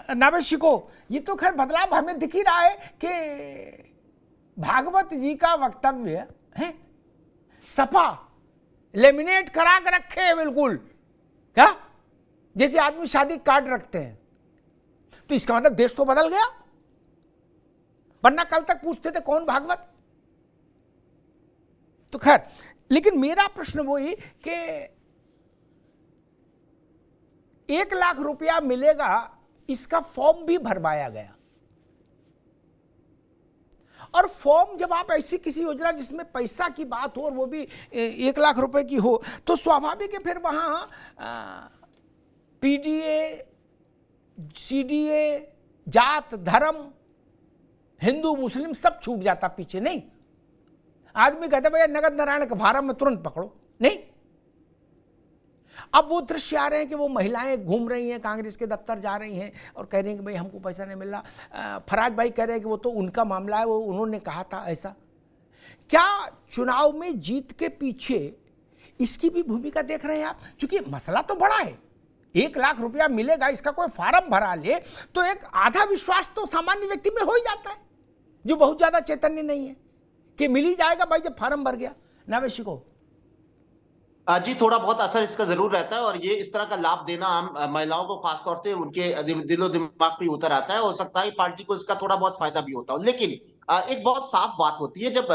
नावेशिको, ये तो खैर बदलाव हमें दिख ही रहा है कि भागवत जी का वक्तव्य है सफा लेमिनेट करा के रखे हैं बिल्कुल, क्या जैसे आदमी शादी कार्ड रखते हैं। तो इसका मतलब देश तो बदल गया, वरना कल तक पूछते थे कौन भागवत। तो खैर, लेकिन मेरा प्रश्न वही कि 1 लाख रुपया मिलेगा, इसका फॉर्म भी भरवाया गया। और फॉर्म जब आप ऐसी किसी योजना जिसमें पैसा की बात हो और वो भी 1 लाख रुपए की हो, तो स्वाभाविक है फिर वहां पीडीए, सीडीए, जात धर्म, हिंदू मुस्लिम सब छूट जाता पीछे। नहीं, आदमी कहते भैया नगद नारायण का फार्म में तुरंत पकड़ो। नहीं, अब वो दृश्य आ रहे हैं कि वो महिलाएं घूम रही हैं, कांग्रेस के दफ्तर जा रही हैं और कह रही हैं कि भाई हमको पैसा नहीं मिल रहा। फराज भाई कह रहे हैं कि वो तो उनका मामला है, वो उन्होंने कहा था ऐसा। क्या चुनाव में जीत के पीछे इसकी भी भूमिका देख रहे हैं आप? क्योंकि मसला तो बड़ा है, 1 लाख रुपया मिलेगा, इसका कोई फार्म भरा ले तो एक आधा विश्वास तो सामान्य व्यक्ति में हो ही जाता है, जो बहुत ज्यादा चैतन्य नहीं है, कि मिल ही जाएगा भाई जब फार्म भर गया। नावेशिको जी, थोड़ा बहुत असर इसका जरूर रहता है, और ये इस तरह का लाभ देना आम महिलाओं को खासतौर से उनके दिलो दिमाग पे उतर आता है। हो सकता है पार्टी को इसका थोड़ा बहुत फायदा भी होता हो, लेकिन एक बहुत साफ बात होती है, जब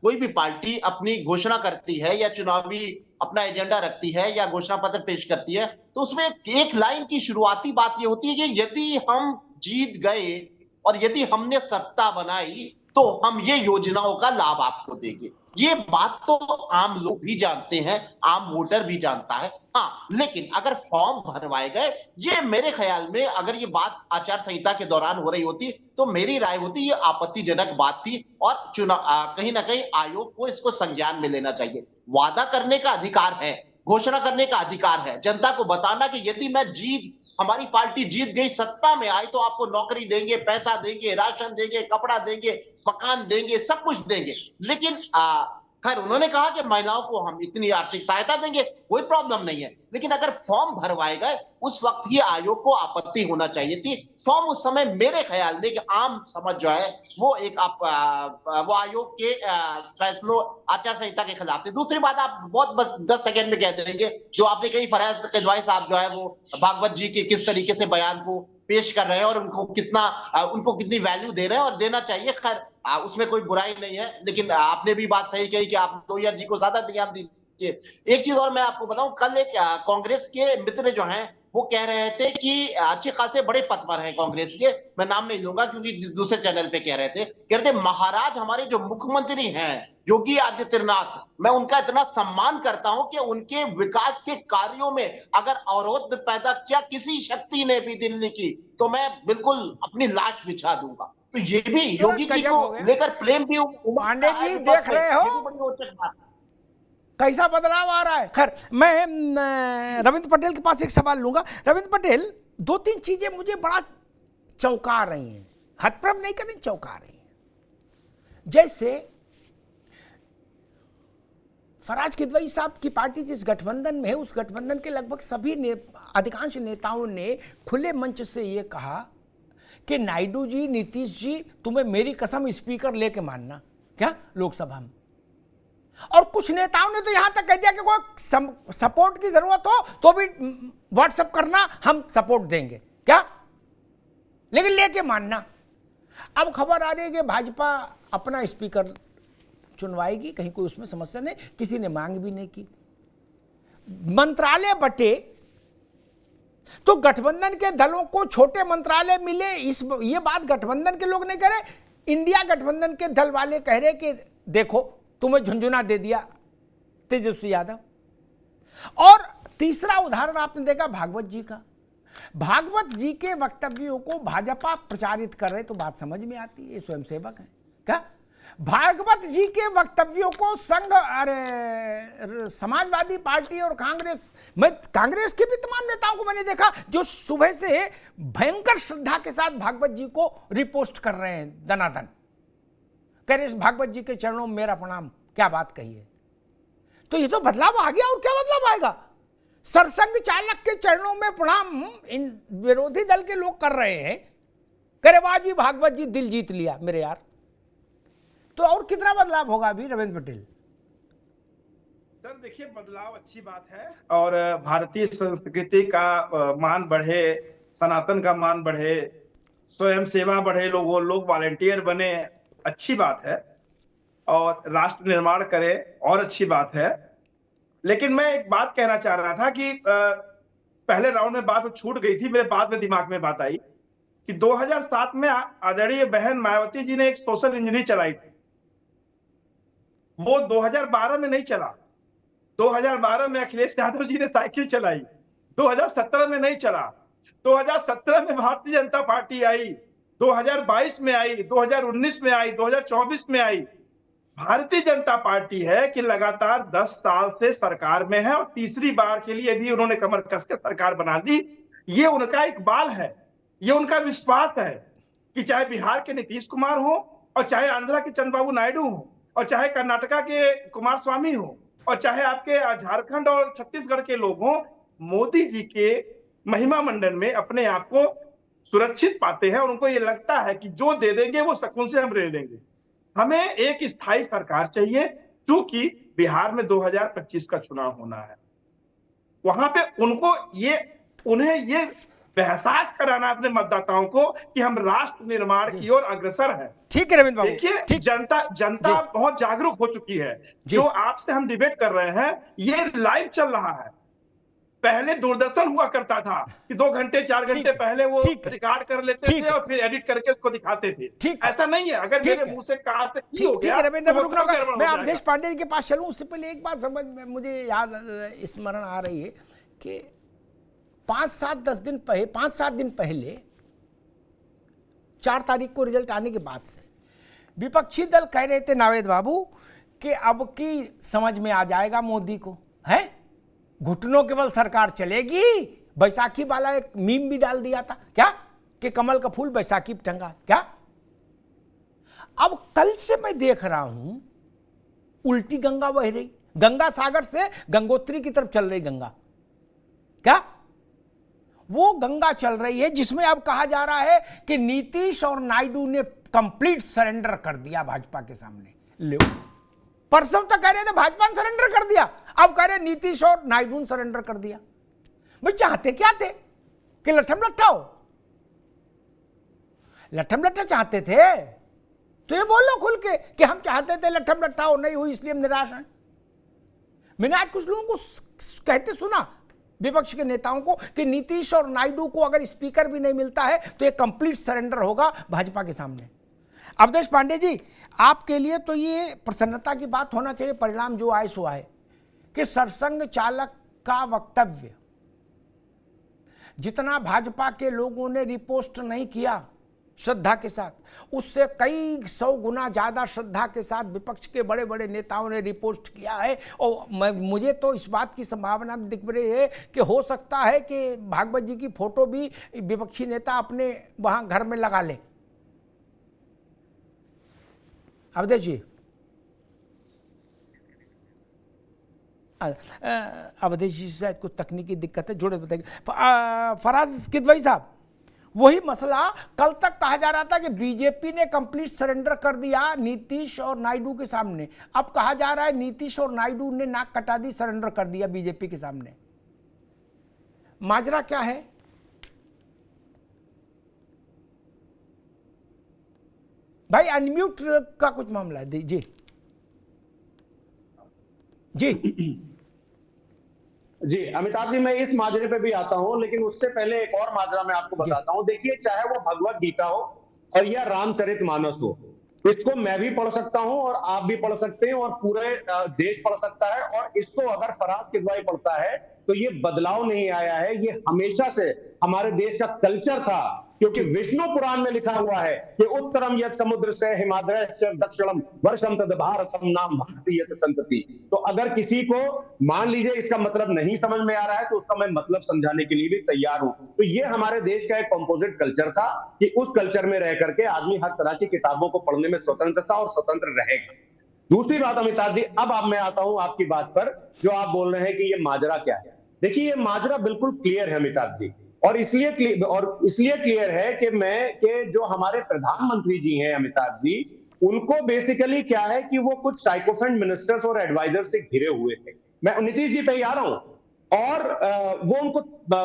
कोई भी पार्टी अपनी घोषणा करती है या चुनावी अपना एजेंडा रखती है या घोषणा पत्र पेश करती है, तो उसमें एक लाइन की शुरुआती बात ये होती है कि यदि हम जीत गए और यदि हमने सत्ता बनाई तो हम ये योजनाओं का लाभ आपको देंगे। ये बात तो आम लोग भी जानते हैं, आम वोटर भी जानता है। हाँ, लेकिन अगर फॉर्म भरवाए गए, ये मेरे ख्याल में अगर ये बात आचार संहिता के दौरान हो रही होती तो मेरी राय होती ये आपत्तिजनक बात थी, और कहीं ना कहीं आयोग को इसको संज्ञान में लेना चाहिए। वादा करने का अधिकार है, घोषणा करने का अधिकार है, जनता को बताना कि यदि हमारी पार्टी जीत गई, सत्ता में आई, तो आपको नौकरी देंगे, पैसा देंगे, राशन देंगे, कपड़ा देंगे, मकान देंगे, सब कुछ देंगे। लेकिन खैर उन्होंने कहा कि महिलाओं को हम इतनी आर्थिक सहायता देंगे, कोई प्रॉब्लम नहीं है। लेकिन अगर फॉर्म भरवाए गए, उस वक्त ये आयोग को आपत्ति होना चाहिए थी। फॉर्म उस समय मेरे ख्याल में कि आम समझ जो है वो वो आयोग के फैसलों आचार संहिता के खिलाफ थे। दूसरी बात, आप बहुत बस 10 सेकंड में कह देंगे, जो आपने कही फराज किदवाई साहब जो है वो भागवत जी के किस तरीके से बयान को पेश कर रहे हैं और उनको कितनी वैल्यू दे रहे हैं, और देना चाहिए। खैर उसमें कोई बुराई नहीं है, लेकिन आपने भी बात सही कही कि आप लोहिया जी को ज्यादा ध्यान दीजिए। एक चीज और मैं आपको बताऊं, कल एक कांग्रेस के मित्र जो हैं वो कह रहे थे कि अच्छे खासे बड़े पद पर हैं कांग्रेस के, मैं नाम नहीं लूंगा क्योंकि दूसरे चैनल पे कह रहे थे महाराज हमारे जो मुख्यमंत्री हैं योगी आदित्यनाथ, मैं उनका इतना सम्मान करता हूं कि उनके विकास के कार्यों में अगर अवरोध पैदा किया किसी शक्ति ने भी दिल्ली की, तो मैं बिल्कुल अपनी लाश बिछा दूंगा। तो ये भी योगी जी को लेकर प्रेम भी पांडे जी देख रहे हो कैसा बदलाव आ रहा है। खैर, मैं रविंद्र पटेल के पास एक सवाल लूंगा। रविंद्र पटेल, 2-3 चीजें मुझे बड़ा चौंका रही हैं, हतप्रभ नहीं करनी, चौंका रही हैं। जैसे फराज किदवई साहब की पार्टी जिस गठबंधन में है, उस गठबंधन के लगभग सभी अधिकांश नेताओं ने खुले मंच से यह कहा कि नायडू जी, नीतीश जी, तुम्हें मेरी कसम स्पीकर लेके मानना क्या लोकसभा में। और कुछ नेताओं ने तो यहां तक कह दिया कि कोई सपोर्ट की जरूरत हो तो भी व्हाट्सएप करना, हम सपोर्ट देंगे क्या, लेकिन लेके मानना। अब खबर आ रही है कि भाजपा अपना स्पीकर चुनवाएगी, कहीं कोई उसमें समस्या नहीं, किसी ने मांग भी नहीं की। मंत्रालय बटे तो गठबंधन के दलों को छोटे मंत्रालय मिले, ये बात गठबंधन के लोग नहीं कह रहे, इंडिया गठबंधन के दल वाले कह रहे कि देखो तुम्हें झुंझुना दे दिया तेजस्वी यादव। और तीसरा उदाहरण आपने देखा भागवत जी का। भागवत जी के वक्तव्यों को भाजपा प्रचारित कर रहे, तो बात समझ में आती है, स्वयंसेवक है क्या। भागवत जी के वक्तव्यों को समाजवादी पार्टी और कांग्रेस के भी तमाम नेताओं को मैंने देखा जो सुबह से भयंकर श्रद्धा के साथ भागवत जी को रिपोस्ट कर रहे हैं दनादन, कह रहे भागवत जी के चरणों में मेरा प्रणाम। क्या बात कही है। तो ये तो बदलाव आ गया, और क्या बदलाव आएगा। सरसंघ चालक के चरणों में प्रणाम इन विरोधी दल के लोग कर रहे हैं। करे वाह जी भागवत जी, दिल जीत लिया मेरे यार। तो और कितना बदलाव होगा अभी रविंद्र पटेल? सर देखिए, बदलाव अच्छी बात है और भारतीय संस्कृति का मान बढ़े, सनातन का मान बढ़े, स्वयं सेवा बढ़े, लोग वॉलेंटियर बने, अच्छी बात है। और राष्ट्र निर्माण करे और अच्छी बात है। लेकिन मैं एक बात कहना चाह रहा था कि पहले राउंड में बात छूट गई थी, मेरे बाद में दिमाग में बात आई कि 2007 में आदरणीय बहन मायावती जी ने एक सोशल इंजीनियरिंग चलाई थी। वो 2012 में नहीं चला। 2012 में अखिलेश यादव जी ने साइकिल चलाई, 2017 में नहीं चला। 2017 में भारतीय जनता पार्टी आई, 2022 में आई, 2019 में आई, 2024 में आई। भारतीय जनता पार्टी है कि लगातार 10 साल से सरकार में है और तीसरी बार के लिए भी उन्होंने कमर कस के सरकार बना दी। ये उनका इकबाल है, ये उनका विश्वास है कि चाहे बिहार के नीतीश कुमार हो और चाहे आंध्रा के चंद्रबाबू नायडू हो और चाहे कर्नाटका के कुमार स्वामी हो और चाहे आपके झारखंड और छत्तीसगढ़ के लोग हों, मोदी जी के महिमा मंडन में अपने आप को सुरक्षित पाते हैं और उनको ये लगता है कि जो दे देंगे वो सुकून से हम ले लेंगे। हमें एक स्थायी सरकार चाहिए, क्योंकि बिहार में 2025 का चुनाव होना है। वहां पे उन्हें ये एहसास कराना अपने मतदाताओं को कि हम राष्ट्र निर्माण की ओर अग्रसर हैं। ठीक है रविंद्र बाबू, देखिए जनता बहुत जागरूक हो चुकी है। जो आपसे हम डिबेट कर रहे हैं ये लाइव चल रहा है। पहले दूरदर्शन हुआ करता था कि 2 घंटे 4 घंटे पहले वो रिकॉर्ड कर लेते थे और फिर एडिट करके उसको दिखाते थे। ऐसा नहीं है। अगर मेरे मुंह से कहा से की हो गया, रविंद्र, मैं अवधेश पांडे जी के पास चलूं उससे पहले एक बात समझ में मुझे याद स्मरण आ रही है कि 5-7 दिन पहले 4 तारीख को रिजल्ट आने के बाद से विपक्षी दल कह रहे थे नावेद बाबू कि अब की समझ में आ जाएगा मोदी को, है घुटनों के बल सरकार चलेगी। बैसाखी वाला एक मीम भी डाल दिया था क्या कि कमल का फूल बैसाखी पे टंगा क्या। अब कल से मैं देख रहा हूं उल्टी गंगा बह रही, गंगा सागर से गंगोत्री की तरफ चल रही गंगा, क्या वो गंगा चल रही है जिसमें अब कहा जा रहा है कि नीतीश और नायडू ने कंप्लीट सरेंडर कर दिया भाजपा के सामने। लो, परसों तक कह रहे थे भाजपा ने सरेंडर कर दिया, अब कह रहे नीतीश और नायडू ने सरेंडर कर दिया। भाई चाहते क्या थे कि लट्ठम लट्ठा हो? लट्ठम लट्ठा चाहते थे तो ये बोलो खुल के कि हम चाहते थे लट्ठम लट्ठा हो, नहीं हुई इसलिए हम निराश हैं। मैंने आज कुछ लोगों को कहते सुना, विपक्ष के नेताओं को, कि नीतीश और नायडू को अगर स्पीकर भी नहीं मिलता है तो ये कंप्लीट सरेंडर होगा भाजपा के सामने। अवधेश पांडे जी, आपके लिए तो ये प्रसन्नता की बात होना चाहिए, परिणाम जो आए सो आए, कि सरसंघ चालक का वक्तव्य जितना भाजपा के लोगों ने रिपोस्ट नहीं किया श्रद्धा के साथ, उससे कई 100 गुना ज्यादा श्रद्धा के साथ विपक्ष के बड़े बड़े नेताओं ने रिपोस्ट किया है। और मुझे तो इस बात की संभावना दिख रही है कि हो सकता है कि भागवत जी की फोटो भी विपक्षी नेता अपने वहां घर में लगा ले। अवधेश जी, अवधेश जी शायद कुछ तकनीकी दिक्कत है, जुड़े बताइए। फराज किदवई साहब, वही मसला कल तक कहा जा रहा था कि बीजेपी ने कंप्लीट सरेंडर कर दिया नीतीश और नायडू के सामने, अब कहा जा रहा है नीतीश और नायडू ने नाक कटा दी, सरेंडर कर दिया बीजेपी के सामने। माजरा क्या है? भाई अनम्यूट का कुछ मामला है जी जी जी अमिताभ जी, मैं इस माजरे पे भी आता हूं, लेकिन उससे पहले एक और माजरा मैं आपको बताता हूं। देखिए, चाहे वो भगवत गीता हो और या रामचरितमानस हो, इसको मैं भी पढ़ सकता हूं और आप भी पढ़ सकते हैं और पूरे देश पढ़ सकता है। और इसको अगर फराज किदवई पढ़ता है तो ये बदलाव नहीं आया है, ये हमेशा से हमारे देश का कल्चर था। क्योंकि विष्णु पुराण में लिखा हुआ है कि उत्तरम यत् समुद्र से हिमाद्रय से दक्षिणम वर्षम तद भारतम नाम भारतीय संतति। तो अगर किसी को मान लीजिए इसका मतलब नहीं समझ में आ रहा है तो उसका मैं मतलब समझाने के लिए भी तैयार हूं। तो ये हमारे देश का एक कंपोजिट कल्चर था कि उस कल्चर में रह करके आदमी हर तरह की किताबों को पढ़ने में स्वतंत्र था और स्वतंत्र रहेगा। दूसरी बात अमिताभ जी, अब मैं आता हूं आपकी बात पर, जो आप बोल रहे हैं कि ये माजरा क्या है। देखिए ये माजरा बिल्कुल क्लियर है अमिताभ जी, और इसलिए क्लियर है कि जो हमारे प्रधानमंत्री जी हैं अमिताभ जी, उनको बेसिकली क्या है कि वो कुछ साइकोफेंट मिनिस्टर्स और एडवाइजर से घिरे हुए थे। मैं नीतीश जी पे ही आ रहा हूं, और वो उनको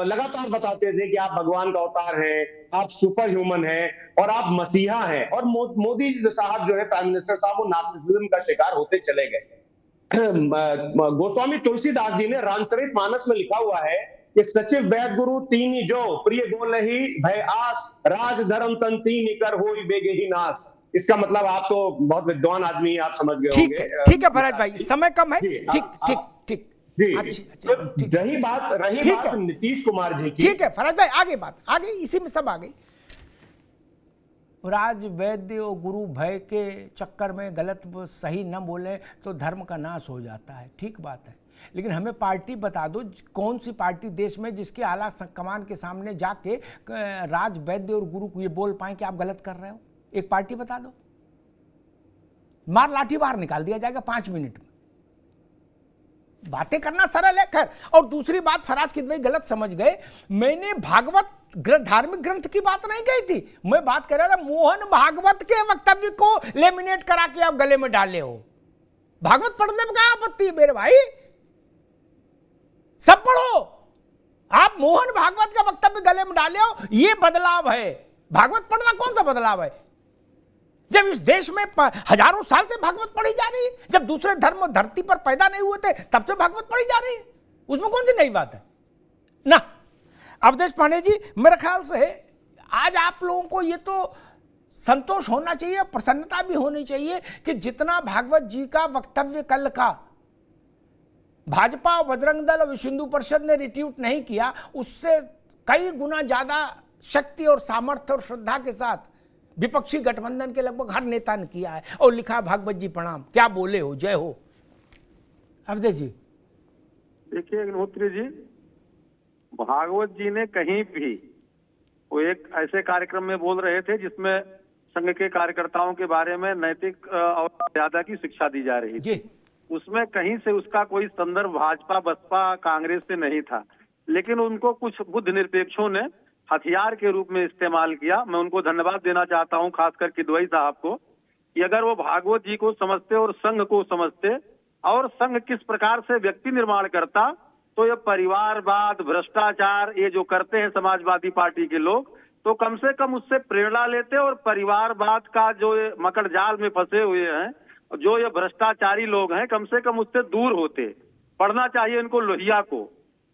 लगातार बताते थे कि आप भगवान का अवतार हैं, आप सुपर ह्यूमन हैं और आप मसीहा हैं। और मोदी साहब जो है प्राइम मिनिस्टर साहब, वो नार्सिसिज्म का शिकार होते चले गए। गोस्वामी तुलसीदास जी ने रामचरितमानस में लिखा हुआ है कि सचिव वैद गुरु तीन जो प्रिय गोलहि भय आस, राज धर्म तन तीन कर होई बेगे ही नाश। इसका मतलब आप तो बहुत विद्वान आदमी, आप समझ गए होंगे। ठीक है फराज भाई, समय कम है। ठीक ठीक ठीक जी, अच्छा, तो रही बात नीतीश कुमार जी की। ठीक है फराज भाई, आगे इसी में सब आ गई। राज वैद्य और गुरु भय के चक्कर में गलत सही न बोले तो धर्म का नाश हो जाता है, ठीक बात है। लेकिन हमें पार्टी बता दो, कौन सी पार्टी देश में जिसके आला कमान के सामने जाके राज वैद्य और गुरु को ये बोल पाए कि आप गलत कर रहे हो। एक पार्टी बता दो, मार लाठी बाहर निकाल दिया जाएगा 5 मिनट में। बातें करना सरल है। खैर, और दूसरी बात, फराज किदवई गलत समझ गए, मैंने भागवत धार्मिक ग्रंथ की बात नहीं कही थी। मैं बात कर रहा था मोहन भागवत के वक्तव्य को लेमिनेट करा के आप गले में डाले हो। भागवत पढ़ने में क्या आपत्ति है मेरे भाई, सब पढ़ो। आप मोहन भागवत का वक्तव्य गले में डाले हो, यह बदलाव है। भागवत पढ़ना कौन सा बदलाव है? जब इस देश में हजारों साल से भागवत पढ़ी जा रही है, जब दूसरे धर्म धरती पर पैदा नहीं हुए थे तब से भागवत पढ़ी जा रही है, उसमें कौन सी नई बात है ना। अवधेश पांडे जी, मेरे ख्याल से आज आप लोगों को ये तो संतोष होना चाहिए, प्रसन्नता भी होनी चाहिए कि जितना भागवत जी का वक्तव्य कल का भाजपा और बजरंग दल और विश्व हिंदू परिषद ने रिट्यूट नहीं किया, उससे कई गुना ज्यादा शक्ति और सामर्थ्य और श्रद्धा के साथ विपक्षी गठबंधन के लगभग हर नेता ने किया है और लिखा भागवत जी प्रणाम, क्या बोले हो, जय हो। अवधेश जी देखिए अग्निहोत्री जी, भागवत जी ने कहीं भी, वो एक ऐसे कार्यक्रम में बोल रहे थे जिसमें संघ के कार्यकर्ताओं के बारे में नैतिक और मर्यादा की शिक्षा दी जा रही थी, उसमें कहीं से उसका कोई संदर्भ भाजपा बसपा कांग्रेस से नहीं था। लेकिन उनको कुछ बुद्ध निरपेक्षों ने हथियार के रूप में इस्तेमाल किया। मैं उनको धन्यवाद देना चाहता हूं, खासकर किदवई साहब को, कि अगर वो भागवत जी को समझते और संघ को समझते और संघ किस प्रकार से व्यक्ति निर्माण करता, तो ये परिवारवाद, भ्रष्टाचार, ये जो करते हैं समाजवादी पार्टी के लोग, तो कम से कम उससे प्रेरणा लेते और परिवारवाद का जो ये मकड़ जाल में फंसे हुए हैं, जो ये भ्रष्टाचारी लोग हैं, कम से कम उससे दूर होते। पढ़ना चाहिए इनको लोहिया को,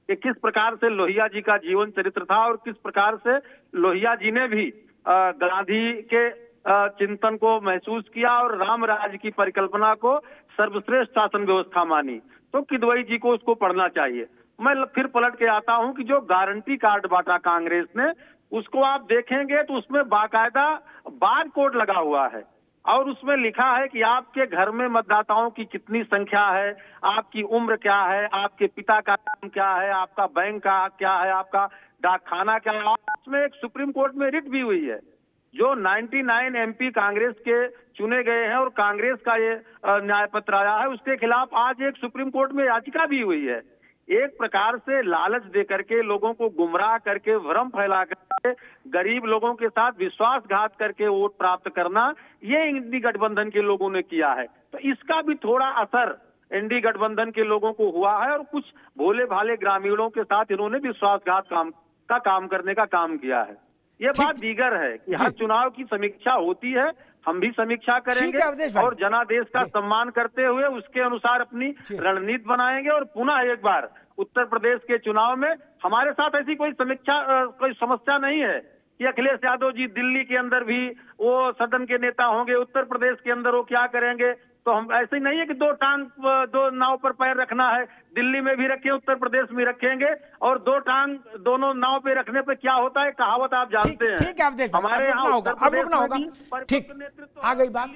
कि किस प्रकार से लोहिया जी का जीवन चरित्र था और किस प्रकार से लोहिया जी ने भी गांधी के चिंतन को महसूस किया और राम राज्य की परिकल्पना को सर्वश्रेष्ठ शासन व्यवस्था मानी। तो किदवई जी को उसको पढ़ना चाहिए। मैं फिर पलट के आता हूं कि जो गारंटी कार्ड बांटा कांग्रेस ने, उसको आप देखेंगे तो उसमें बाकायदा बार कोड लगा हुआ है और उसमें लिखा है कि आपके घर में मतदाताओं की कितनी संख्या है, आपकी उम्र क्या है, आपके पिता का नाम क्या है, आपका बैंक का क्या है, आपका डाकखाना क्या है। उसमें एक सुप्रीम कोर्ट में रिट भी हुई है। जो 99 एमपी कांग्रेस के चुने गए हैं और कांग्रेस का ये न्याय पत्र आया है, उसके खिलाफ आज एक सुप्रीम कोर्ट में याचिका भी हुई है। एक प्रकार से लालच दे करके, लोगों को गुमराह करके, भ्रम फैला करके, गरीब लोगों के साथ विश्वासघात करके वोट प्राप्त करना, ये इंडी गठबंधन के लोगों ने किया है। तो इसका भी थोड़ा असर इंडी गठबंधन के लोगों को हुआ है और कुछ भोले भाले ग्रामीणों के साथ इन्होंने विश्वासघात काम करने का काम किया है। ये बात दीगर है कि हर चुनाव की समीक्षा होती है, हम भी समीक्षा करेंगे और जनादेश का सम्मान करते हुए उसके अनुसार अपनी रणनीति बनाएंगे। और पुनः एक बार उत्तर प्रदेश के चुनाव में हमारे साथ ऐसी कोई कोई समस्या नहीं है कि अखिलेश यादव जी दिल्ली के अंदर भी वो सदन के नेता होंगे, उत्तर प्रदेश के अंदर वो क्या करेंगे। तो हम ऐसे ही नहीं है कि दो नाव पर पैर रखना है, दिल्ली में भी रखें, उत्तर प्रदेश में रखेंगे। और दोनों नाव पे रखने पे क्या होता है, कहावत आप जानते हैं। ठीक है, हमारे यहाँ उत्तर प्रदेश में ठीक, आ गई बात।